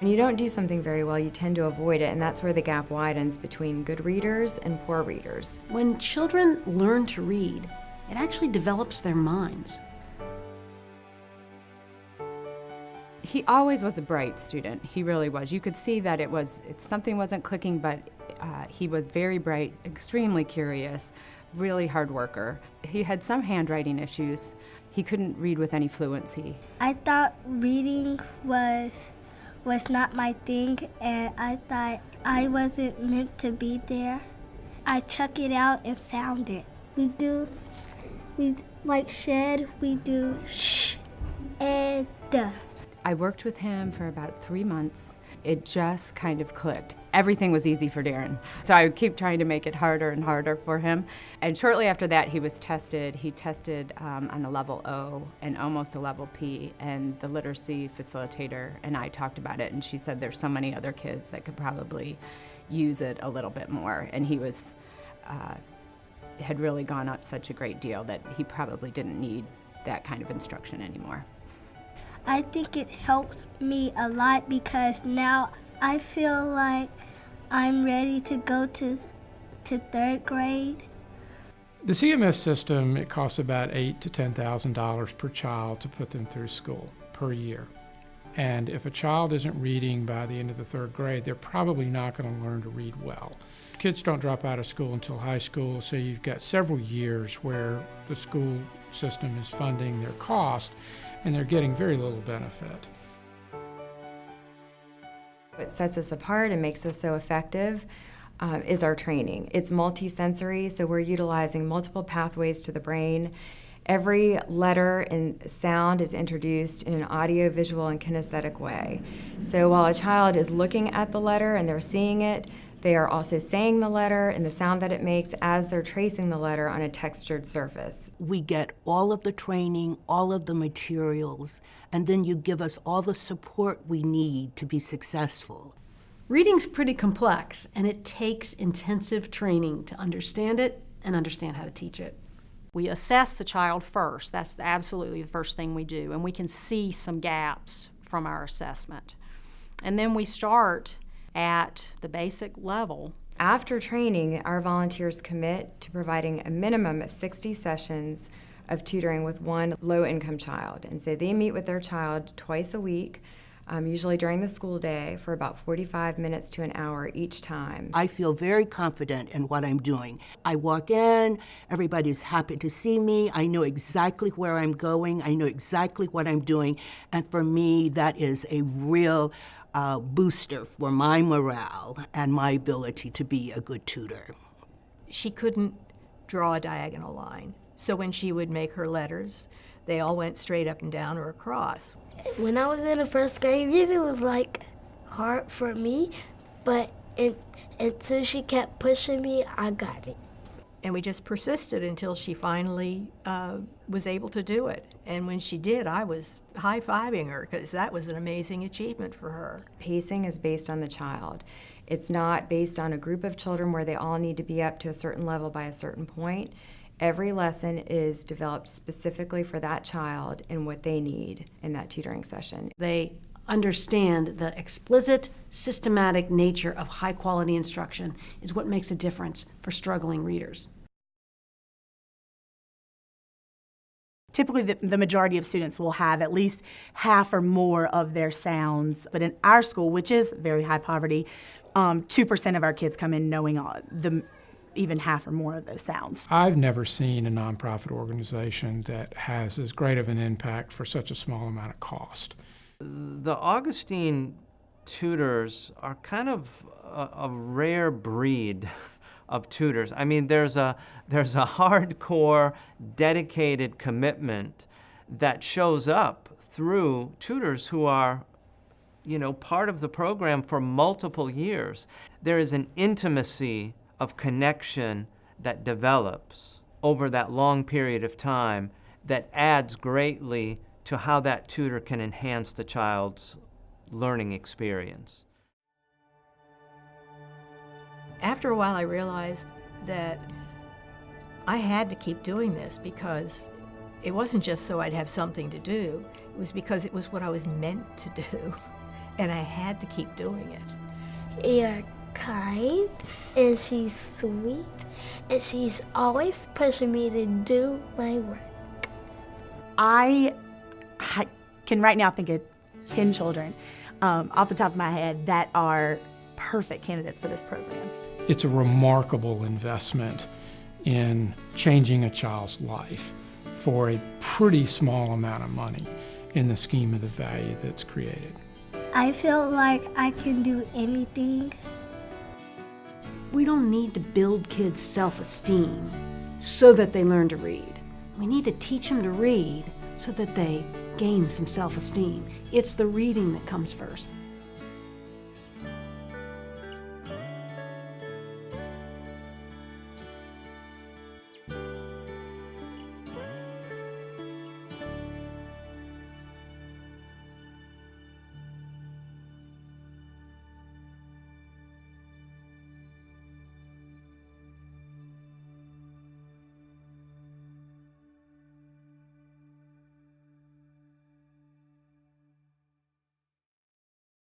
When you don't do something very well, you tend to avoid it, and that's where the gap widens between good readers and poor readers. When children learn to read, it actually develops their minds. He always was a bright student. He really was. You could see that something wasn't clicking, but he was very bright, extremely curious, really hard worker. He had some handwriting issues. He couldn't read with any fluency. I thought reading was not my thing, and I thought I wasn't meant to be there. I chuck it out and sound it. We like shed, we do sh and duh. I worked with him for about 3 months. It just kind of clicked. Everything was easy for Darren. So I would keep trying to make it harder and harder for him. And shortly after that, he was tested. He tested on a level O and almost a level P. And the literacy facilitator and I talked about it. And she said there's so many other kids that could probably use it a little bit more. And he was, had really gone up such a great deal that he probably didn't need that kind of instruction anymore. I think it helps me a lot because now I feel like I'm ready to go to 3rd grade. The CMS system, it costs about $8,000 to $10,000 per child to put them through school per year. And if a child isn't reading by the end of the 3rd grade, they're probably not going to learn to read well. Kids don't drop out of school until high school, so you've got several years where the school system is funding their cost and they're getting very little benefit. What sets us apart and makes us so effective is our training. It's multisensory, so we're utilizing multiple pathways to the brain. Every letter and sound is introduced in an audio, visual, and kinesthetic way. So while a child is looking at the letter and they're seeing it, they are also saying the letter and the sound that it makes as they're tracing the letter on a textured surface. We get all of the training, all of the materials, and then you give us all the support we need to be successful. Reading's pretty complex, and it takes intensive training to understand it and understand how to teach it. We assess the child first. That's absolutely the first thing we do, and we can see some gaps from our assessment. And then we start at the basic level. After training, our volunteers commit to providing a minimum of 60 sessions of tutoring with one low-income child. And so they meet with their child twice a week, usually during the school day, for about 45 minutes to an hour each time. I feel very confident in what I'm doing. I walk in, everybody's happy to see me, I know exactly where I'm going, I know exactly what I'm doing, and for me, that is a real booster for my morale and my ability to be a good tutor. She couldn't draw a diagonal line, so when she would make her letters, they all went straight up and down or across. When I was in the 1st grade, it was like hard for me, but until she kept pushing me, I got it. And we just persisted until she finally was able to do it. And when she did, I was high-fiving her because that was an amazing achievement for her. Pacing is based on the child. It's not based on a group of children where they all need to be up to a certain level by a certain point. Every lesson is developed specifically for that child and what they need in that tutoring session. They understand the explicit, systematic nature of high-quality instruction is what makes a difference for struggling readers. Typically, the majority of students will have at least half or more of their sounds. But in our school, which is very high poverty, 2% of our kids come in knowing even half or more of those sounds. I've never seen a nonprofit organization that has as great of an impact for such a small amount of cost. The Augustine tutors are kind of a rare breed of tutors. I mean, there's a hardcore, dedicated commitment that shows up through tutors who are, part of the program for multiple years. There is an intimacy of connection that develops over that long period of time that adds greatly to how that tutor can enhance the child's learning experience. After a while, I realized that I had to keep doing this because it wasn't just so I'd have something to do. It was because it was what I was meant to do. and I had to keep doing it. You're kind, and she's sweet, and she's always pushing me to do my work. I can right now think of 10 children off the top of my head that are perfect candidates for this program. It's a remarkable investment in changing a child's life for a pretty small amount of money in the scheme of the value that's created. I feel like I can do anything. We don't need to build kids' self-esteem so that they learn to read. We need to teach them to read so that they gain some self-esteem. It's the reading that comes first.